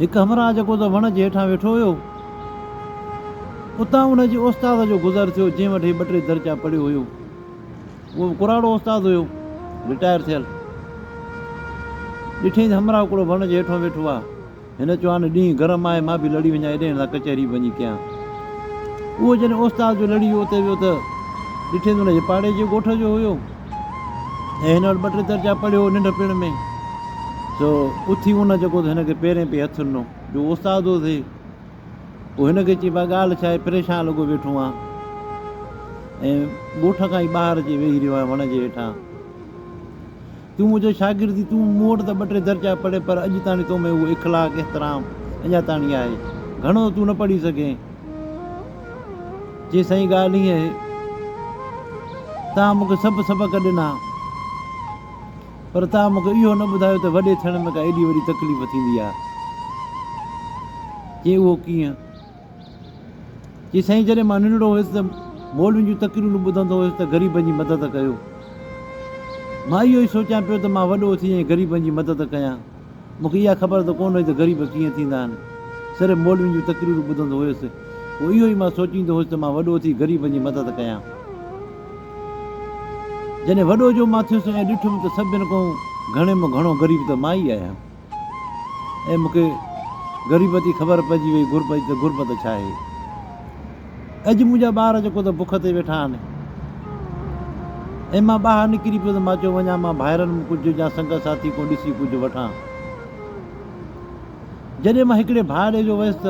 हिकु हमराह जेको त वण जे हेठां वेठो हुयो, उतां उनजे उस्ताद जो गुज़र थियो जंहिं वटि 2-3 दर्जा पढ़ियो हुयो। उहो कुराड़ो उस्ताद हुयो, रिटायर थियल। ॾिठईं त हमराह हिकिड़ो वण जे हेठां वेठो आहे। हिन चयो हाणे ॾींहुं गरम आहे, मां बि लड़ी वञा हेॾे हंधा कचहरी वञी कयां। उहो जॾहिं उस्ताद जो लड़ी वियो उते वियो त ॾिठे त हुनजे पाड़े जे ॻोठ जो हुयो ऐं हिन वटि 2-3 दर्जा पढ़ियो हो निंढ पिण में। सो उथी उन जेको त हिनखे पेरें पे हथु ॾिनो जो उस्ताद थो थिए। पोइ हिनखे चई भाई ॻाल्हि छा आहे, परेशान लॻो वेठो आहे ऐं ॻोठ खां ई ॿाहिरि अची वेही रहियो आहे वण जे हेठां। तूं मुंहिंजो शागिर्द, तूं मूं वटि त 2-3 दर्जा पढ़े, पर अॼु ताणी तो में उहो इख़लाक़ एतिराम अञा ताणी आहे, घणो तूं न पढ़ी सघें। चई साईं ॻाल्हि ईअं आहे, तव्हां मूंखे सभु सबक़ ॾिना, पर तव्हां मूंखे इहो न ॿुधायो त वॾे थियण में का एॾी वॾी तकलीफ़ थींदी आहे। चई उहो कीअं? चई साईं जॾहिं मां नंढड़ो हुयुसि त मौलवियुनि जूं तकरीरूं ॿुधंदो हुयुसि त ग़रीबनि जी मदद कयो। मां इहो ई सोचां पियो त मां वॾो थी ऐं ग़रीबनि जी मदद कयां। मूंखे इहा ख़बर त कोन हुई त ग़रीब कीअं थींदा आहिनि, सिर्फ़ु मौलवियुनि जूं तकरीरूं ॿुधंदो हुयुसि। पोइ इहो ई मां सोचींदो हुयुसि त मां वॾो थी ग़रीबनि जी मदद कयां। जॾहिं वॾो जो मां थियुसि ऐं ॾिठुमि त सभिनि खां घणे में घणो ग़रीब त मां ई आहियां ऐं मूंखे ग़रीबती ख़बर पइजी वई, गुरबत छा आहे। अॼु मुंहिंजा ॿार जेको त बुख ते वेठा आहिनि ऐं मां ॿाहिरि निकिरी पियो त मां चयो वञा मां भाइरनि कुझु या संग साथी को ॾिसी कुझु वठां। जॾहिं मां हिकिड़े भाउ ॾे जो वियुसि त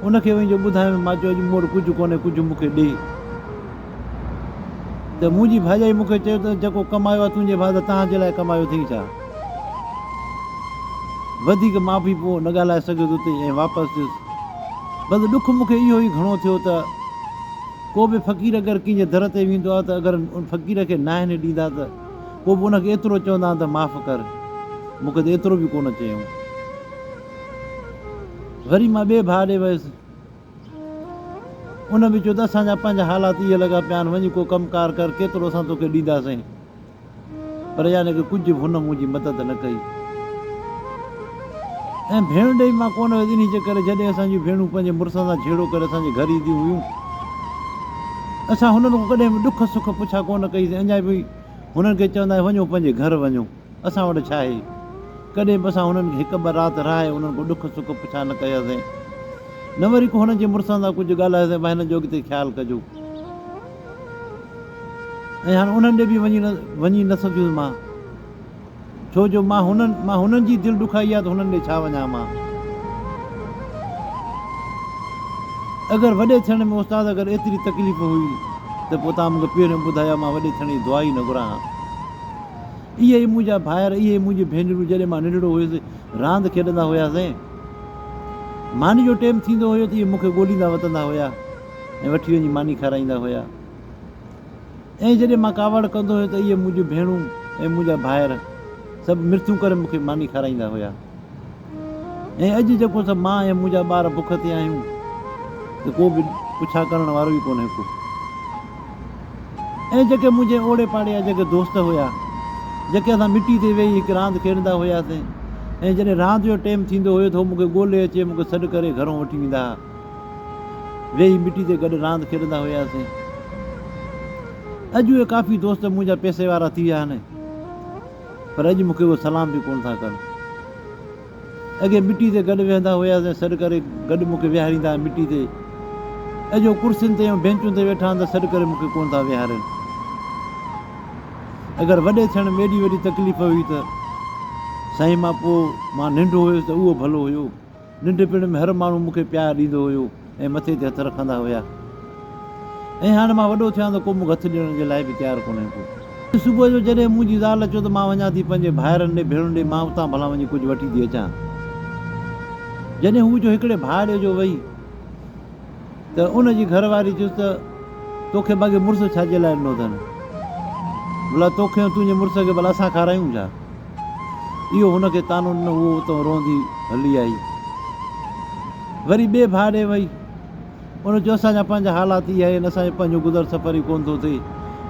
उनखे वञी जो ॿुधायो, मां चयो अॼु मूं वटि कुझु कोन्हे, कुझु मूंखे ॾे। त मुंहिंजी भाॼाई मूंखे चयो त जेको कमायो आहे तुंहिंजे भाउ त तव्हांजे लाइ कमायो अथई छा? वधीक मां बि पोइ न ॻाल्हाए सघियुसि उते ऐं वापसि थियुसि। बसि ॾुख मूंखे इहो ई घणो थियो त को बि फ़क़ीर अगरि कंहिंजे दर ते वेंदो आहे त अगरि उन फ़क़ीर खे नाहिन ॾींदा त पोइ बि उनखे एतिरो चवंदा त माफ़ु कर। मूंखे त एतिरो बि कोन चयऊं। वरी मां ॿिए भाउ ॾे वियुसि, उन बि चयो त असांजा पंहिंजा हालात इहे लॻा पिया आहिनि, वञी को कमकार कर, केतिरो असां तोखे ॾींदासीं। पर यानी की कुझु बि हुन मुंहिंजी मदद न कई। ऐं भेण ॾेई मां कोन वियुसि इन जे करे जॾहिं असांजी भेणूं पंहिंजे मुड़ुस सां छेड़ो करे असांजे घर ईंदियूं हुयूं, असां हुननि खां कॾहिं बि ॾुख सुख पुछा कोन कईसीं। अञा बि हुननि खे चवंदा वञो पंहिंजे घर वञो, असां वटि छा आहे। कॾहिं बि असां हुननि खे 1-2 राति रहाए उन्हनि खां ॾुख सुख पुछा न कयासीं, न वरी को हुननि जे मुड़ुस सां कुझु ॻाल्हायोसीं भाई हिन जो अॻिते ख़्यालु कजो। ऐं हाणे उन्हनि ॾे बि वञी न सघियुसि मां, छो जो मां हुननि जी दिलि ॾुखाई आहे त हुननि ॾे छा वञा मां। अगरि वॾे थियण में उस्ताद अगरि एतिरी तकलीफ़ हुई त पोइ तव्हां मूंखे पहिरियों ॿुधायो, मां वॾे थियण जी दुआ ई न घुरां। इहे ई मुंहिंजा भाइर, इहे मुंहिंजी भेनरूं जॾहिं मां नंढड़ो हुयुसि रांदि खेॾंदा हुआसीं, मानी जो टाइम थींदो हुयो त इहे मूंखे ॻोल्हींदा वठंदा हुआ ऐं वठी वञी मानी खाराईंदा हुआ। ऐं जॾहिं मां कावड़ कंदो हुयुसि त इहे मुंहिंजियूं भेणूं ऐं मुंहिंजा भाइर सभु मृत्यू करे मूंखे मानी खाराईंदा हुआ। ऐं अॼु जेको सभु मां ऐं मुंहिंजा ॿार बुख ते आहियूं त को बि पुछा करण वारो ई कोन्हे को। ऐं जेके मुंहिंजे ओड़े पाड़े जा जेके दोस्त हुआ, जेके असां मिटी ते वेही हिकु रांदि खेॾंदा हुआसीं, ऐं जॾहिं रांदि जो टाइम थींदो हुयो त उहो मूंखे ॻोल्हे अचे मूंखे सॾु करे घरों वठी वेंदा हुआ। वेही मिटी ते गॾु रांदि खेॾंदा हुआसीं। अॼु उहे काफ़ी दोस्त मुंहिंजा पैसे वारा थी विया आहिनि, पर अॼु मूंखे उहो सलाम बि कोन था कनि। अॻे मिटी ते गॾु वेहंदा हुआसीं, सॾु करे गॾु मूंखे विहारींदा मिटी ते। अॼु कुर्सियुनि ते ऐं बेंचुनि ते वेठा आहिनि त सॾु करे मूंखे कोन था विहारनि। अगरि वॾे थियण में एॾी वॾी तकलीफ़ हुई त साईं मां नंढो हुयुसि त उहो भलो हुयो। नंढपिण में हर माण्हू मूंखे प्यारु ॾींदो हुयो ऐं मथे ते हथु रखंदा हुआ। ऐं हाणे मां वॾो थियां त को मूंखे हथु ॾियण जे लाइ बि तयारु कोन्हे को। सुबुह जो जॾहिं मुंहिंजी ज़ाल चयो त मां वञा थी पंहिंजे भाइरनि ॾे भेणुनि ॾे, मां उतां भला वञी कुझु वठी थी अचां। जॾहिं हू जो हिकिड़े भाउ ॾे जो वई त उनजी घरवारी चयुसि त तोखे बाक़ी मुड़ुसु छाजे लाइ ॾिनो अथनि, भला तोखे तुंहिंजे मुड़ुस खे भला असां खारायूं छा। इहो हुनखे तानो ॾिनो, उहो उतां रोंदी हली आई। वरी ॿिए भाउ ॾे वई, उन चयो असांजा पंहिंजा हालात इहे आहिनि, असांजो पंहिंजो गुज़र सफ़र ई कोन थो थिए।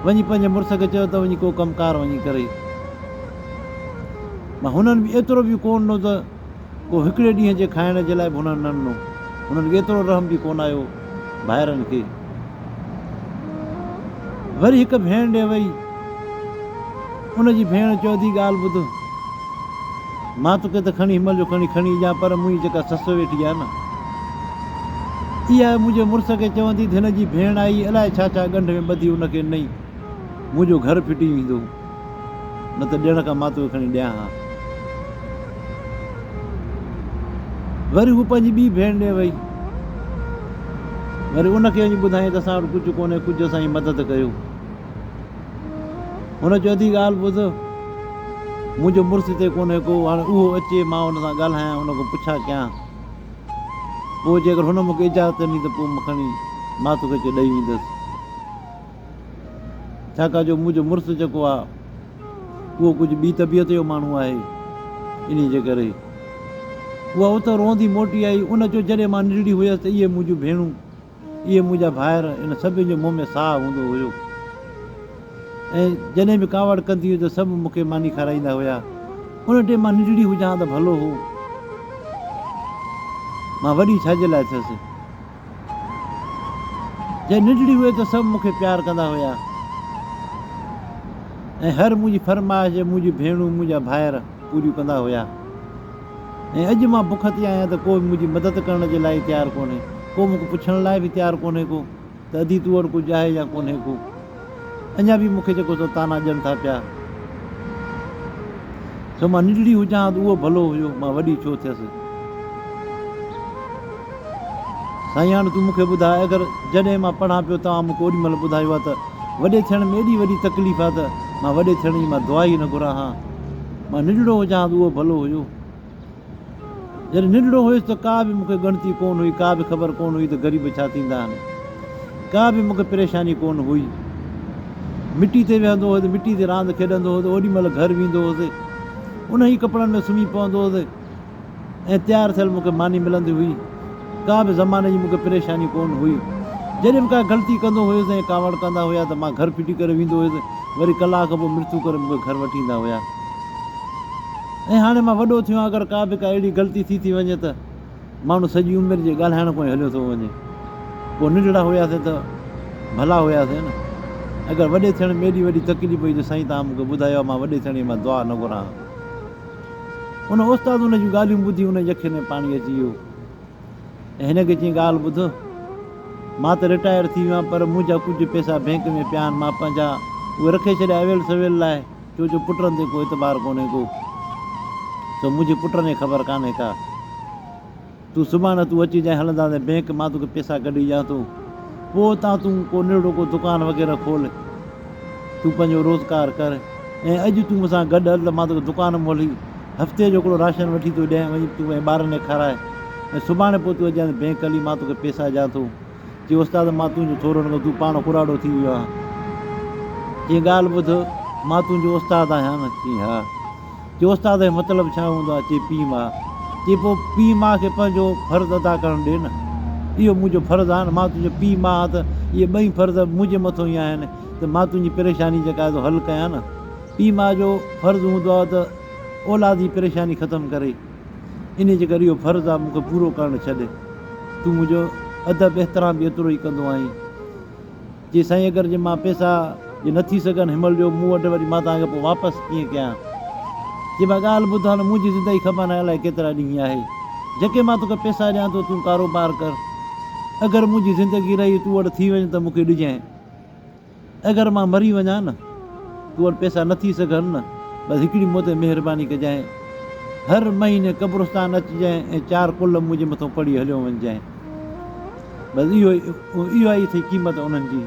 वञी पंहिंजे मुड़ुस खे चयो त वञी को कमकार वञी करे। मां हुननि बि एतिरो बि कोन ॾिनो त को हिकिड़े ॾींहं जे खाइण जे लाइ बि हुननि न ॾिनो। हुननि एतिरो रहम बि कोन आयो भाइरनि खे। वरी हिकु भेण ॾे वई, उनजी भेण चयो थी ॻाल्हि ॿुध, मां तोखे त खणी हिमल जो खणी ॾियां, पर मुंहिंजी जेका ससु वेठी आहे न, इहा मुंहिंजे मुड़ुस खे चवंदी त हिन जी भेण आई, अलाए छा छा ॻंढ में ॿधी हुनखे नई, मुंहिंजो घर फिटी वेंदो, न त ॾियण खां मां तोखे खणी ॾियां हा। वरी हू पंहिंजी ॿी भेण ॾे वई, वरी उनखे वञी ॿुधाईं त असां वटि कुझु कोन्हे, कुझु असांजी मदद कयो। हुन चयो थी ॻाल्हि ॿुध, मुंहिंजो मुड़ुसु हिते कोन्हे को, हाणे उहो अचे, मां हुन सां ॻाल्हायां, हुन खां पुछां कयां, पोइ जेकर हुन मूंखे इजाज़त ॾिनी त पोइ खणी मां तोखे ॾेई वेंदुसि। छाकाणि जो मुंहिंजो मुड़ुसु जेको आहे उहो कुझु ॿी तबियत जो माण्हू आहे, इन जे करे उहा उतां रोंदी मोटी आई। उन चयो जॾहिं मां नंढड़ी हुयसि त इहे मुंहिंजियूं भेणूं, इहे मुंहिंजा भाइर, इन सभिनि जे मुंहं में साहु हूंदो हुयो, ऐं जॾहिं बि कावड़ कंदी हुई त सभु मूंखे मानी खाराईंदा हुया। उन टाइम मां नंढड़ी हुजां त भलो हो, मां वॾी छाजे लाइ थियसि। जंहिं नंढड़ी हुई त सभु मूंखे प्यारु कंदा हुया, ऐं हर मुंहिंजी फरमाइश मुंहिंजी भेणूं, मुंहिंजा भाइर पूरियूं कंदा हुया। ऐं अॼु मां बुख ते आहियां त कोई मुंहिंजी मदद करण जे लाइ तयारु कोन्हे, को मूंखे पुछण लाइ बि तयारु कोन्हे को त अदी तूं वटि कुझु आहे या कोन्हे को। अञा बि मूंखे जेको सो ताना ॾियनि था पिया। सो मां नंढड़ी हुजां त उहो भलो हुयो, मां वॾी छो थियसि। साईं हाणे तूं मूंखे ॿुधाए, अगरि जॾहिं मां पढ़ां पियो तव्हां मूंखे ओॾी महिल ॿुधायो आहे त वॾे थियण में एॾी वॾी तकलीफ़ आहे त मां वॾे थियण जी मां दुआ ई न घुरां हा, मां नंढड़ो हुजां त उहो भलो हुयो। जॾहिं नंढड़ो हुयुसि त का बि मूंखे ॻणती कोन हुई, का बि ख़बर कोन हुई त ग़रीब छा थींदा आहिनि, का बि मूंखे परेशानी कोन हुई। मिटी ते वेहंदो हुउसि, मिटी ते रांदि खेॾंदो हुउसि, ओॾी महिल घरु वेंदो हुउसि, उन ई कपिड़नि में सुम्ही पवंदो हुउसि, ऐं तयारु थियल मूंखे मानी मिलंदी हुई, का बि ज़माने जी मूंखे परेशानी कोन हुई। जॾहिं बि का ग़लती कंदो हुयुसि ऐं कावड़ कंदा हुया त मां घरु फिटी करे वेंदो हुयुसि, वरी कलाक पोइ मृत्यु करे मूंखे घरु वठी ईंदा हुया। ऐं हाणे मां वॾो थियो आहियां, अगरि का बि का अहिड़ी ग़लती थी वञे त माण्हू सॼी उमिरि जे ॻाल्हाइण कोन हलियो थो वञे। पोइ नंढड़ा हुयासीं त भला हुयासीं न। अगरि वॾे थियण में एॾी वॾी तकलीफ़ हुई त साईं तव्हां मूंखे ॿुधायो आहे, मां वॾे थियण जी मां दुआ न घुरां। उन उस्ताद उन जूं ॻाल्हियूं ॿुधी उन जे अखियुनि में पाणी अची वियो, ऐं हिनखे चई ॻाल्हि ॿुध, मां त रिटायर थी वियो आहियां, पर मुंहिंजा कुझु पैसा बैंक में पिया आहिनि, मां पंहिंजा उहे रखे छॾिया अवेल सवेल लाइ, छो जो पुटनि ते को एतबार कोन्हे को, त मुंहिंजे पुटनि खे ख़बर कान्हे का। तूं सुभाणे तूं अची जांइ हलंदासीं बैंक, मां तोखे पैसा कढी ॾियां थो, पोइ उतां तूं को नंढड़ो को दुकानु वग़ैरह खोल, तूं पंहिंजो रोज़गारु कर, ऐं अॼु तूं मूंसां गॾु हल त मां तोखे दुकान मोली हफ़्ते जो हिकिड़ो राशन वठी थो ॾियां, वञी तूं ऐं ॿारनि खे खाराए, ऐं सुभाणे पोइ तूं अॼु बैंक हली, मां तोखे पैसा ॾियां थो। चई उस्ताद मां तुंहिंजो थोरो न तूं पाण कुराड़ो थी वियो आहे। चई ॻाल्हि ॿुध, मां तुंहिंजो उस्ताद आहियां न? चई हा। चई उस्ताद जो मतिलबु छा हूंदो आहे? चई पीउ माउ। चई पोइ पीउ माउ खे पंहिंजो फ़र्ज़ु अदा करणु ॾे न, इहो मुंहिंजो फ़र्ज़ु आहे न, मां तुंहिंजो पीउ माउ आहे त इहे ॿई फ़र्ज़ मुंहिंजे मथां ई आहिनि, त मां तुंहिंजी परेशानी जेका आहे हलु कयां न। पीउ माउ जो फ़र्ज़ु हूंदो आहे त औलाद जी परेशानी ख़तमु करे, इन जे करे इहो फ़र्ज़ु आहे मूंखे पूरो करणु छॾ, तूं मुंहिंजो अदब एतिराम बि एतिरो ई कंदो आहीं। चई साईं अगरि जे मां पैसा जे नथी सघनि हिनमहिल जो मूं वटि, वरी मां तव्हांखे पोइ वापसि कीअं कयां? चई मां ॻाल्हि ॿुध, हाणे मुंहिंजी ज़िंदगी ख़बर न आहे अलाए केतिरा ॾींहं आहे, जेके मां तोखे पैसा ॾियां थो तूं कारोबार कर, अगरि मुंहिंजी ज़िंदगी रही तूं वटि थी वञे त मूंखे ॾिजांइ, अगरि मां मरी वञा न, तूं वटि पैसा न थी सघनि न, बसि हिकिड़ी मूं ते महिरबानी कजांइ, हर महीने क़ब्रिस्तान अचिजांइ ऐं 4 कुल मुंहिंजे मथां पढ़ी हलियो वञिजांइ, बसि इहो ई थी क़ीमत उन्हनि जी।